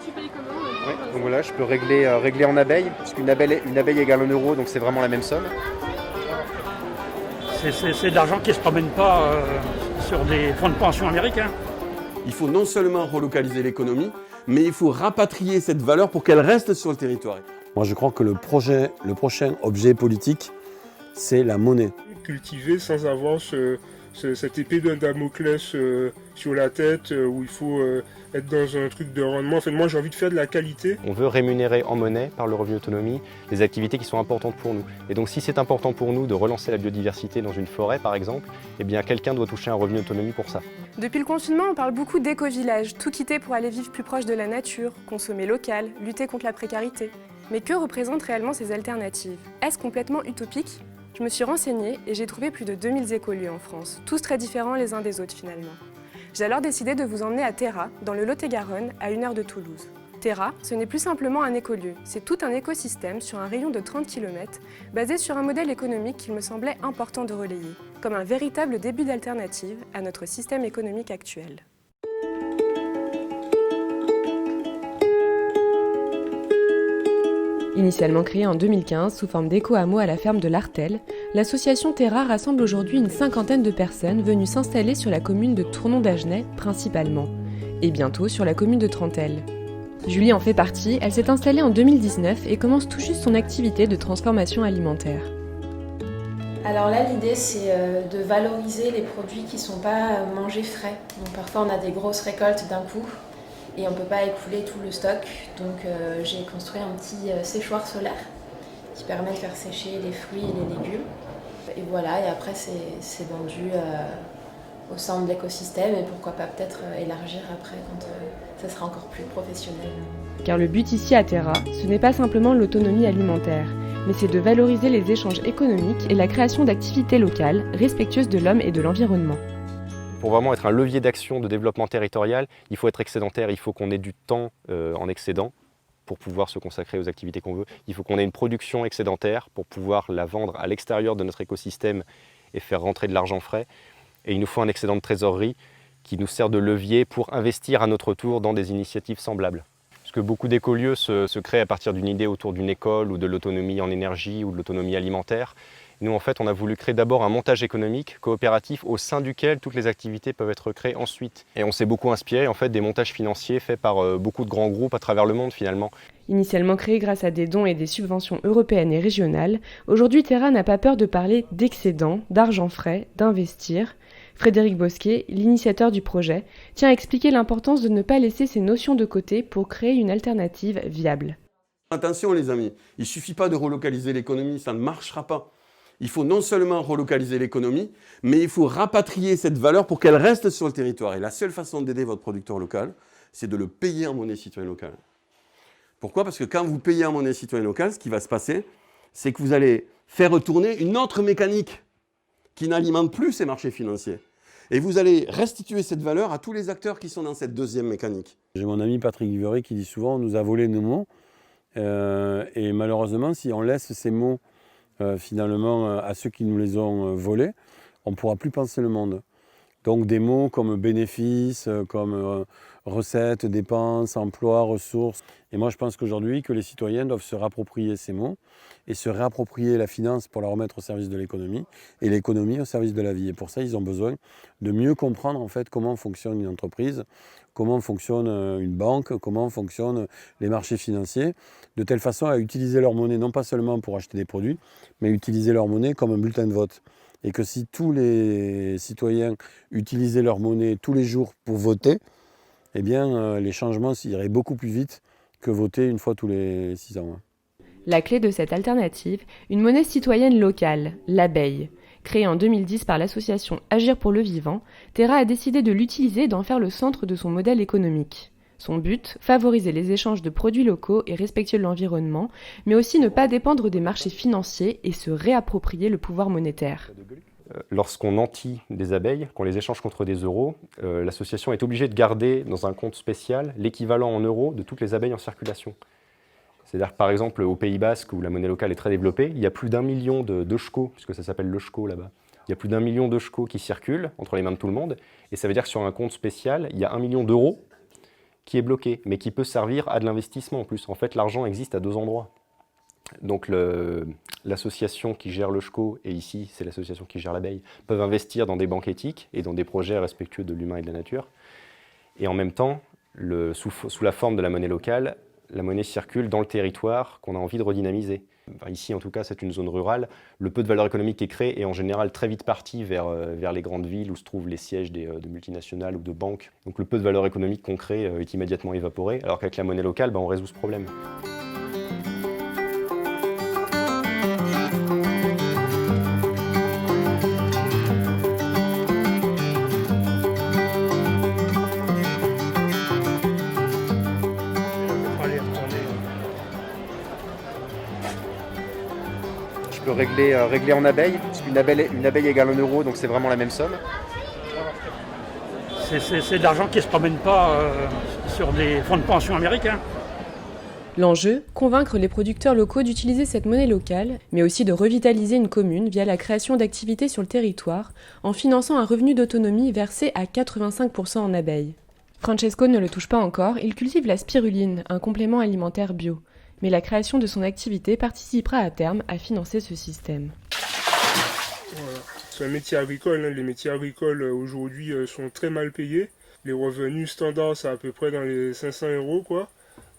tu payes comment Ouais, donc voilà, je peux régler en abeille, parce qu'une abeille égale 1 euro, donc c'est vraiment la même somme. C'est de l'argent qui ne se promène pas sur des fonds de pension américains. Il faut non seulement relocaliser l'économie, mais il faut rapatrier cette valeur pour qu'elle reste sur le territoire. Moi, je crois que le prochain objet politique, c'est la monnaie. Cultiver sans avoir cette épée de Damoclès sur la tête où il faut être dans un truc de rendement. Enfin, moi, j'ai envie de faire de la qualité. On veut rémunérer en monnaie, par le revenu autonomie, des activités qui sont importantes pour nous. Et donc si c'est important pour nous de relancer la biodiversité dans une forêt, par exemple, eh bien quelqu'un doit toucher un revenu autonomie pour ça. Depuis le confinement, on parle beaucoup d'éco-village, tout quitter pour aller vivre plus proche de la nature, consommer local, lutter contre la précarité. Mais que représentent réellement ces alternatives? Est-ce complètement utopique? Je me suis renseignée et j'ai trouvé plus de 2000 écolieux en France, tous très différents les uns des autres finalement. J'ai alors décidé de vous emmener à Terra, dans le Lot-et-Garonne, à 1 heure de Toulouse. Terra, ce n'est plus simplement un écolieu, c'est tout un écosystème sur un rayon de 30 km, basé sur un modèle économique qu'il me semblait important de relayer, comme un véritable début d'alternative à notre système économique actuel. Initialement créée en 2015 sous forme d'éco-hameau à la ferme de l'Artel, l'association Terra rassemble aujourd'hui une cinquantaine de personnes venues s'installer sur la commune de Tournon-d'Agenais principalement, et bientôt sur la commune de Trentelle. Julie en fait partie, elle s'est installée en 2019 et commence tout juste son activité de transformation alimentaire. Alors là, l'idée, c'est de valoriser les produits qui ne sont pas mangés frais. Donc parfois, on a des grosses récoltes d'un coup et on ne peut pas écouler tout le stock. Donc j'ai construit un petit séchoir solaire qui permet de faire sécher les fruits et les légumes. Et voilà, et après, c'est vendu au sein de l'écosystème et pourquoi pas peut-être élargir après quand ça sera encore plus professionnel. Car le but ici à Terra, ce n'est pas simplement l'autonomie alimentaire, mais c'est de valoriser les échanges économiques et la création d'activités locales, respectueuses de l'homme et de l'environnement. Pour vraiment être un levier d'action de développement territorial, il faut être excédentaire, il faut qu'on ait du temps en excédent pour pouvoir se consacrer aux activités qu'on veut. Il faut qu'on ait une production excédentaire pour pouvoir la vendre à l'extérieur de notre écosystème et faire rentrer de l'argent frais. Et il nous faut un excédent de trésorerie qui nous sert de levier pour investir à notre tour dans des initiatives semblables. Parce que beaucoup d'écolieux se créent à partir d'une idée autour d'une école ou de l'autonomie en énergie ou de l'autonomie alimentaire. Nous, en fait, on a voulu créer d'abord un montage économique coopératif au sein duquel toutes les activités peuvent être créées ensuite. Et on s'est beaucoup inspiré en fait, des montages financiers faits par beaucoup de grands groupes à travers le monde finalement. Initialement créée grâce à des dons et des subventions européennes et régionales, aujourd'hui Terra n'a pas peur de parler d'excédent, d'argent frais, d'investir. Frédéric Bosquet, l'initiateur du projet, tient à expliquer l'importance de ne pas laisser ces notions de côté pour créer une alternative viable. Attention les amis, il ne suffit pas de relocaliser l'économie, ça ne marchera pas. Il faut non seulement relocaliser l'économie, mais il faut rapatrier cette valeur pour qu'elle reste sur le territoire. Et la seule façon d'aider votre producteur local, c'est de le payer en monnaie citoyenne locale. Pourquoi? Parce que quand vous payez en monnaie citoyenne locale, ce qui va se passer, c'est que vous allez faire retourner une autre mécanique qui n'alimente plus ces marchés financiers. Et vous allez restituer cette valeur à tous les acteurs qui sont dans cette deuxième mécanique. J'ai mon ami Patrick Viveray qui dit souvent on nous a volé nos mots. Et malheureusement, si on laisse ces mots finalement à ceux qui nous les ont volés, on ne pourra plus penser le monde. Donc des mots comme bénéfice, comme recettes, dépenses, emploi, ressources. Et moi je pense qu'aujourd'hui que les citoyens doivent se réapproprier ces mots et se réapproprier la finance pour la remettre au service de l'économie et l'économie au service de la vie. Et pour ça ils ont besoin de mieux comprendre en fait comment fonctionne une entreprise, comment fonctionne une banque, comment fonctionnent les marchés financiers, de telle façon à utiliser leur monnaie non pas seulement pour acheter des produits, mais utiliser leur monnaie comme un bulletin de vote. Et que si tous les citoyens utilisaient leur monnaie tous les jours pour voter, eh bien les changements iraient beaucoup plus vite que voter une fois tous les 6 ans. La clé de cette alternative, une monnaie citoyenne locale, l'abeille. Créée en 2010 par l'association Agir pour le vivant, Terra a décidé de l'utiliser et d'en faire le centre de son modèle économique. Son but, favoriser les échanges de produits locaux et respectueux de l'environnement, mais aussi ne pas dépendre des marchés financiers et se réapproprier le pouvoir monétaire. Lorsqu'on nantit des abeilles, qu'on les échange contre des euros, l'association est obligée de garder dans un compte spécial l'équivalent en euros de toutes les abeilles en circulation. C'est-à-dire que par exemple au Pays Basque, où la monnaie locale est très développée, il y a plus d'1 million de checos, puisque ça s'appelle le checo là-bas. Il y a plus d'1 million de checos qui circulent entre les mains de tout le monde, et ça veut dire que sur un compte spécial, il y a 1 million d'euros qui est bloqué, mais qui peut servir à de l'investissement en plus. En fait, l'argent existe à 2 endroits. Donc l'association qui gère le SCHO, et ici c'est l'association qui gère l'abeille, peuvent investir dans des banques éthiques et dans des projets respectueux de l'humain et de la nature. Et en même temps, sous la forme de la monnaie locale, la monnaie circule dans le territoire qu'on a envie de redynamiser. Enfin, ici en tout cas c'est une zone rurale, le peu de valeur économique qui est créé est en général très vite parti vers les grandes villes où se trouvent les sièges de multinationales ou de banques. Donc le peu de valeur économique qu'on crée est immédiatement évaporé, alors qu'avec la monnaie locale on résout ce problème. Je peux régler en abeille, parce qu'une abeille égale 1 euro, donc c'est vraiment la même somme. C'est de l'argent qui ne se promène pas sur des fonds de pension américains. L'enjeu, convaincre les producteurs locaux d'utiliser cette monnaie locale, mais aussi de revitaliser une commune via la création d'activités sur le territoire, en finançant un revenu d'autonomie versé à 85% en abeilles. Francesco ne le touche pas encore, il cultive la spiruline, un complément alimentaire bio. Mais la création de son activité participera à terme à financer ce système. Voilà. C'est un métier agricole. Les métiers agricoles aujourd'hui sont très mal payés. Les revenus standards, c'est à peu près dans les 500 euros, quoi.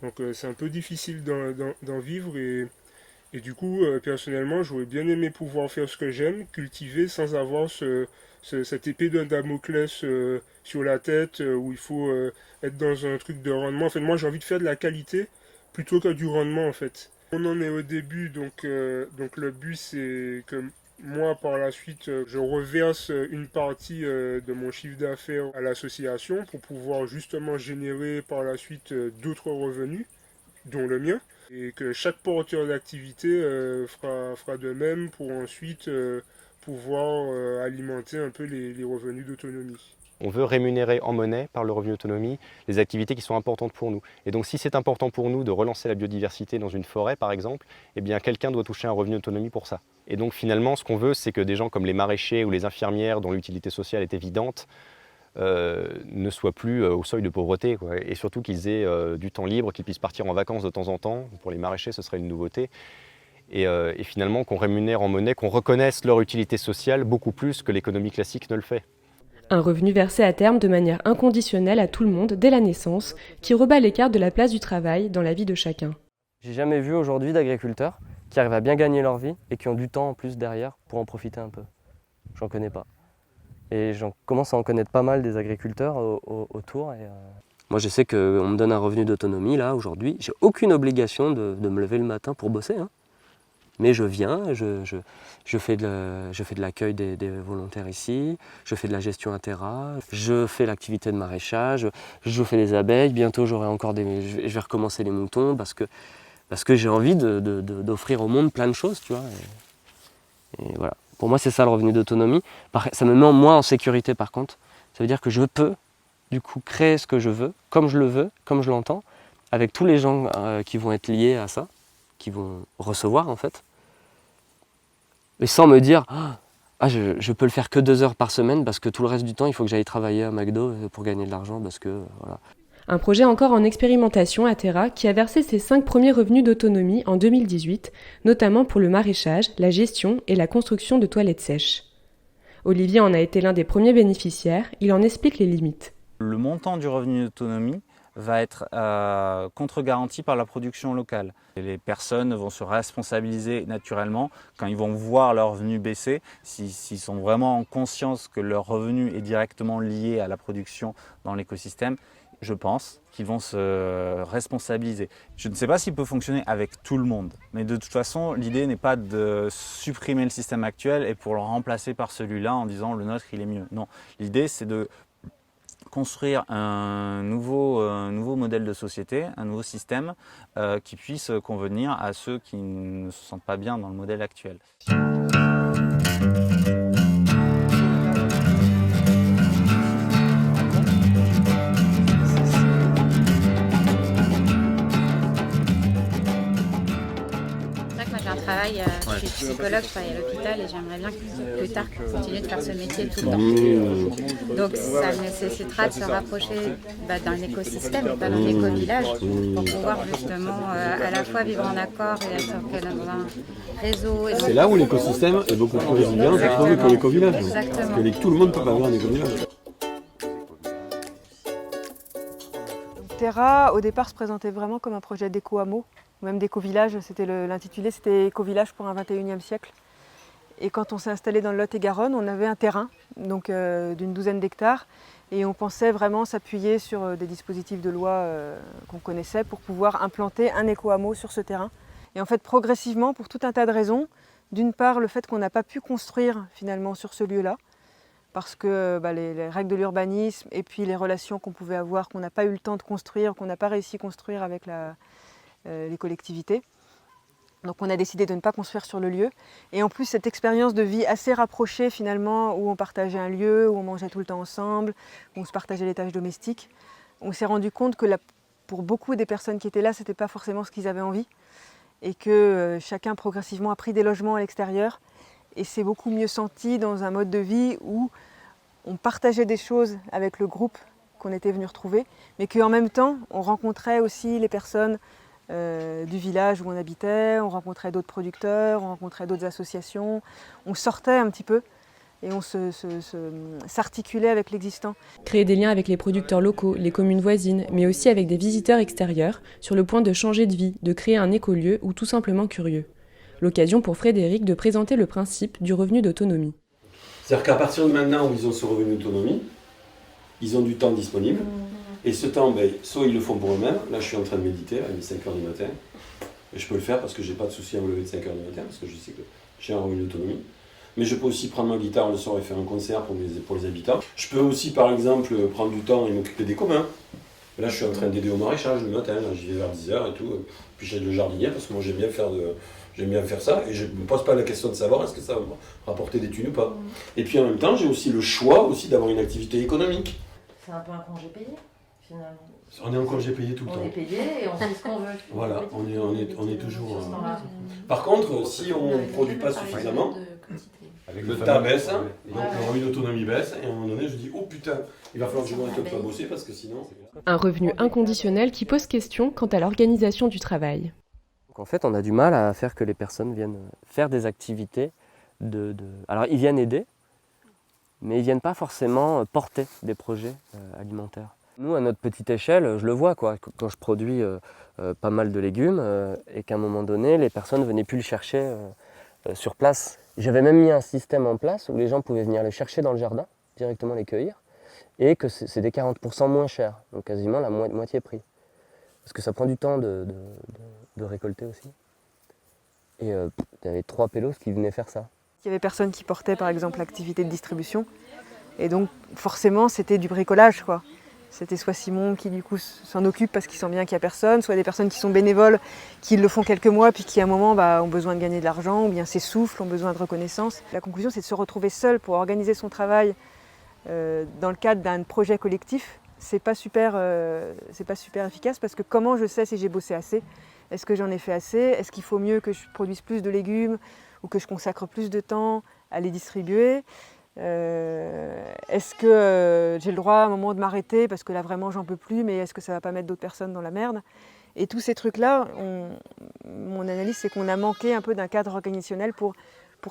Donc c'est un peu difficile d'en vivre. Et du coup, personnellement, j'aurais bien aimé pouvoir faire ce que j'aime, cultiver sans avoir cette épée d'un Damoclès sur la tête où il faut être dans un truc de rendement. En fait, moi, j'ai envie de faire de la qualité plutôt que du rendement en fait. On en est au début, donc le but c'est que moi par la suite je reverse une partie de mon chiffre d'affaires à l'association pour pouvoir justement générer par la suite d'autres revenus, dont le mien, et que chaque porteur d'activité fera de même pour ensuite pouvoir alimenter un peu les revenus d'autonomie. On veut rémunérer en monnaie, par le revenu d'autonomie, les activités qui sont importantes pour nous. Et donc si c'est important pour nous de relancer la biodiversité dans une forêt par exemple, eh bien quelqu'un doit toucher un revenu d'autonomie pour ça. Et donc finalement ce qu'on veut c'est que des gens comme les maraîchers ou les infirmières dont l'utilité sociale est évidente ne soient plus au seuil de pauvreté, quoi. Et surtout qu'ils aient du temps libre, qu'ils puissent partir en vacances de temps en temps. Pour les maraîchers ce serait une nouveauté. Et finalement qu'on rémunère en monnaie, qu'on reconnaisse leur utilité sociale beaucoup plus que l'économie classique ne le fait. Un revenu versé à terme de manière inconditionnelle à tout le monde dès la naissance, qui rebat les cartes de la place du travail dans la vie de chacun. J'ai jamais vu aujourd'hui d'agriculteurs qui arrivent à bien gagner leur vie et qui ont du temps en plus derrière pour en profiter un peu. J'en connais pas. Et j'en commence à en connaître pas mal des agriculteurs autour. Moi je sais qu'on me donne un revenu d'autonomie là aujourd'hui. J'ai aucune obligation de me lever le matin pour bosser. Mais je viens, je fais de l'accueil des volontaires ici, je fais de la gestion intéra, je fais l'activité de maraîchage, je fais des abeilles, bientôt je vais recommencer les moutons parce que j'ai envie d'offrir au monde plein de choses, tu vois. Et voilà. Pour moi c'est ça le revenu d'autonomie. Ça me met moi en sécurité par contre. Ça veut dire que je peux du coup créer ce que je veux, comme je le veux, comme je l'entends, avec tous les gens qui vont être liés à ça, qui vont recevoir en fait. Et sans me dire, je peux le faire que 2 heures par semaine parce que tout le reste du temps, il faut que j'aille travailler à McDo pour gagner de l'argent parce que voilà. Un projet encore en expérimentation à Terra qui a versé ses 5 premiers revenus d'autonomie en 2018, notamment pour le maraîchage, la gestion et la construction de toilettes sèches. Olivier en a été l'un des premiers bénéficiaires, il en explique les limites. Le montant du revenu d'autonomie va être contre-garanti par la production locale. Et les personnes vont se responsabiliser naturellement quand ils vont voir leur revenu baisser, s'ils sont vraiment en conscience que leur revenu est directement lié à la production dans l'écosystème. Je pense qu'ils vont se responsabiliser. Je ne sais pas s'il peut fonctionner avec tout le monde, mais de toute façon, l'idée n'est pas de supprimer le système actuel et pour le remplacer par celui-là en disant le nôtre il est mieux. Non, l'idée c'est de construire un nouveau modèle de société, un nouveau système qui puisse convenir à ceux qui ne se sentent pas bien dans le modèle actuel. J'ai un travail travaille, je suis psychologue, je travaille à l'hôpital et j'aimerais bien plus tard continuer de faire ce métier tout le temps. Donc ça nécessitera de se rapprocher d'un écosystème, d'un éco-village, pour pouvoir justement à la fois vivre en accord et être dans un réseau. C'est là où l'écosystème est beaucoup plus résilient que l'éco-village. Exactement. Parce que tout le monde ne peut pas avoir un éco-village. Terra, au départ, se présentait vraiment comme un projet d'éco-hameau, ou même d'éco-village. L'intitulé, c'était éco-village pour un 21e siècle. Et quand on s'est installé dans le Lot-et-Garonne, on avait un terrain donc d'une douzaine d'hectares. Et on pensait vraiment s'appuyer sur des dispositifs de loi qu'on connaissait pour pouvoir implanter un éco-hameau sur ce terrain. Et en fait, progressivement, pour tout un tas de raisons, d'une part, le fait qu'on n'a pas pu construire finalement sur ce lieu-là, parce que les règles de l'urbanisme et puis les relations qu'on pouvait avoir, qu'on n'a pas eu le temps de construire, qu'on n'a pas réussi à construire avec les collectivités. Donc on a décidé de ne pas construire sur le lieu. Et en plus, cette expérience de vie assez rapprochée finalement, où on partageait un lieu, où on mangeait tout le temps ensemble, où on se partageait les tâches domestiques, on s'est rendu compte que pour beaucoup des personnes qui étaient là, ce n'était pas forcément ce qu'ils avaient envie. Et que chacun progressivement a pris des logements à l'extérieur. Et c'est beaucoup mieux senti dans un mode de vie où on partageait des choses avec le groupe qu'on était venu retrouver, mais qu'en même temps, on rencontrait aussi les personnes du village où on habitait, on rencontrait d'autres producteurs, on rencontrait d'autres associations, on sortait un petit peu et on s'articulait avec l'existant. Créer des liens avec les producteurs locaux, les communes voisines, mais aussi avec des visiteurs extérieurs, sur le point de changer de vie, de créer un écolieu ou tout simplement curieux. L'occasion pour Frédéric de présenter le principe du revenu d'autonomie. C'est-à-dire qu'à partir de maintenant où ils ont ce revenu d'autonomie, ils ont du temps disponible. Et ce temps, soit ils le font pour eux-mêmes. Là, je suis en train de méditer, à 5h du matin. Et je peux le faire parce que je n'ai pas de souci à me lever de 5h du matin, parce que je sais que j'ai un revenu d'autonomie. Mais je peux aussi prendre ma guitare le soir et faire un concert pour les habitants. Je peux aussi, par exemple, prendre du temps et m'occuper des communs. Et là, je suis en train d'aider au maraîchage le matin. J'y vais vers 10h et tout. Puis j'aide le jardinier parce que moi, j'aime bien faire ça. Et je ne me pose pas la question de savoir est-ce que ça va me rapporter des thunes ou pas. Et puis en même temps, j'ai aussi le choix aussi d'avoir une activité économique. C'est un peu un congé payé, finalement. On est en congé payé tout le temps. On est payé et on fait ce qu'on veut. Voilà, on est toujours... Par contre, si on ne produit pas suffisamment, le tas baisse, donc le revenu d'autonomie baisse, et à un moment donné, je dis « Oh putain, il va falloir que je m'arrête de bosser parce que sinon... » Un revenu inconditionnel qui pose question quant à l'organisation du travail. Donc en fait, on a du mal à faire que les personnes viennent faire des activités Alors, ils viennent aider, mais ils ne viennent pas forcément porter des projets alimentaires. Nous, à notre petite échelle, je le vois, quoi, quand je produis pas mal de légumes et qu'à un moment donné, les personnes ne venaient plus le chercher sur place. J'avais même mis un système en place où les gens pouvaient venir les chercher dans le jardin, directement les cueillir, et que c'était 40% moins cher, donc quasiment la moitié prix. Parce que ça prend du temps de récolter aussi. Et il y avait 3 pélos qui venaient faire ça. Il y avait personne qui portait par exemple l'activité de distribution, et donc forcément c'était du bricolage, quoi. C'était soit Simon qui du coup s'en occupe parce qu'il sent bien qu'il n'y a personne, soit des personnes qui sont bénévoles, qui le font quelques mois puis qui à un moment ont besoin de gagner de l'argent ou bien s'essoufflent, ont besoin de reconnaissance. La conclusion, c'est de se retrouver seul pour organiser son travail dans le cadre d'un projet collectif. C'est pas super efficace parce que comment je sais si j'ai bossé assez? Est-ce que j'en ai fait assez? Est-ce qu'il faut mieux que je produise plus de légumes ou que je consacre plus de temps à les distribuer? Est-ce que j'ai le droit à un moment de m'arrêter parce que là vraiment j'en peux plus, mais est-ce que ça va pas mettre d'autres personnes dans la merde? Et tous ces trucs-là, mon analyse c'est qu'on a manqué un peu d'un cadre organisationnel pour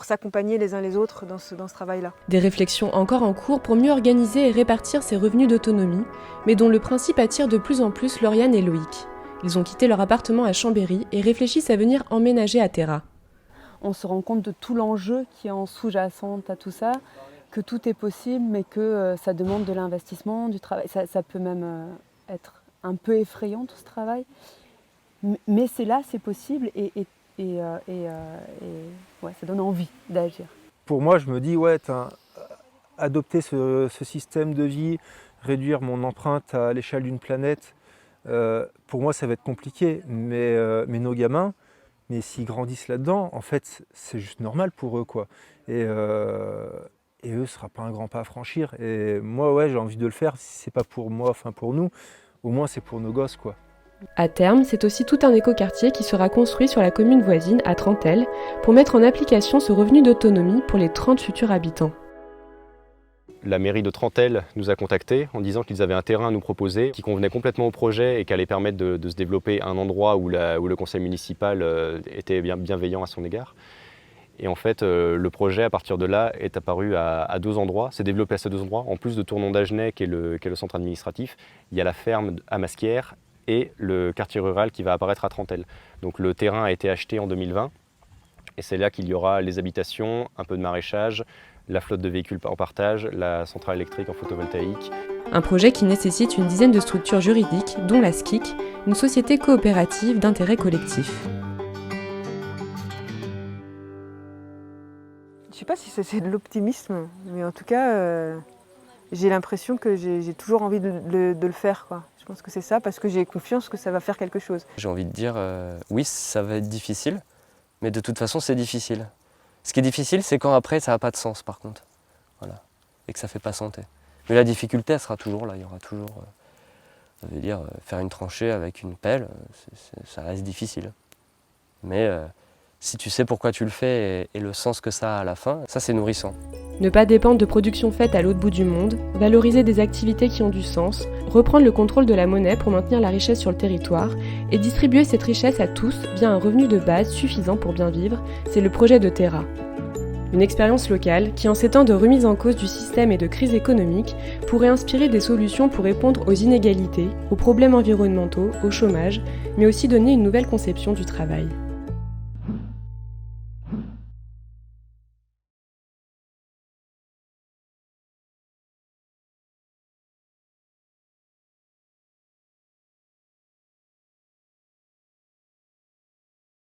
s'accompagner les uns les autres dans ce travail-là. Des réflexions encore en cours pour mieux organiser et répartir ces revenus d'autonomie, mais dont le principe attire de plus en plus Lauriane et Loïc. Ils ont quitté leur appartement à Chambéry et réfléchissent à venir emménager à Terra. On se rend compte de tout l'enjeu qui est en sous-jacent à tout ça, que tout est possible, mais que ça demande de l'investissement, du travail. Ça peut même être un peu effrayant tout ce travail, mais c'est là, c'est possible et ouais, ça donne envie d'agir. Pour moi, je me dis, ouais, adopter ce système de vie, réduire mon empreinte à l'échelle d'une planète, pour moi, ça va être compliqué, mais nos gamins, mais s'ils grandissent là-dedans, en fait, c'est juste normal pour eux, quoi. Et eux, ce sera pas un grand pas à franchir. Et moi, ouais, j'ai envie de le faire. Si c'est pas pour moi, enfin pour nous, au moins c'est pour nos gosses, quoi. À terme, c'est aussi tout un écoquartier qui sera construit sur la commune voisine, à Trentelles, pour mettre en application ce revenu d'autonomie pour les 30 futurs habitants. La mairie de Trentelles nous a contactés en disant qu'ils avaient un terrain à nous proposer qui convenait complètement au projet et qui allait permettre de se développer un endroit où le conseil municipal était bienveillant à son égard. Et en fait, le projet, à partir de là, est apparu à 2 endroits, s'est développé à ces 2 endroits. En plus de Tournon-d'Agenais, qui est le centre administratif, il y a la ferme à Masquières et le quartier rural qui va apparaître à Trentelles. Donc le terrain a été acheté en 2020 et c'est là qu'il y aura les habitations, un peu de maraîchage, la flotte de véhicules en partage, la centrale électrique en photovoltaïque. Un projet qui nécessite une dizaine de structures juridiques, dont la SCIC, une société coopérative d'intérêt collectif. Je ne sais pas si c'est de l'optimisme, mais en tout cas, j'ai l'impression que j'ai toujours envie de le faire, quoi. Je pense que c'est ça, parce que j'ai confiance que ça va faire quelque chose. J'ai envie de dire, oui, ça va être difficile, mais de toute façon, c'est difficile. Ce qui est difficile, c'est quand après, ça n'a pas de sens, par contre. Voilà. Et que ça ne fait pas santé. Mais la difficulté, elle sera toujours là. Il y aura toujours, ça veut dire, faire une tranchée avec une pelle, ça reste difficile. Mais si tu sais pourquoi tu le fais et le sens que ça a à la fin, ça, c'est nourrissant. Ne pas dépendre de productions faites à l'autre bout du monde, valoriser des activités qui ont du sens, reprendre le contrôle de la monnaie pour maintenir la richesse sur le territoire et distribuer cette richesse à tous via un revenu de base suffisant pour bien vivre, c'est le projet de Terra. Une expérience locale qui, en ces temps de remise en cause du système et de crise économique, pourrait inspirer des solutions pour répondre aux inégalités, aux problèmes environnementaux, au chômage, mais aussi donner une nouvelle conception du travail.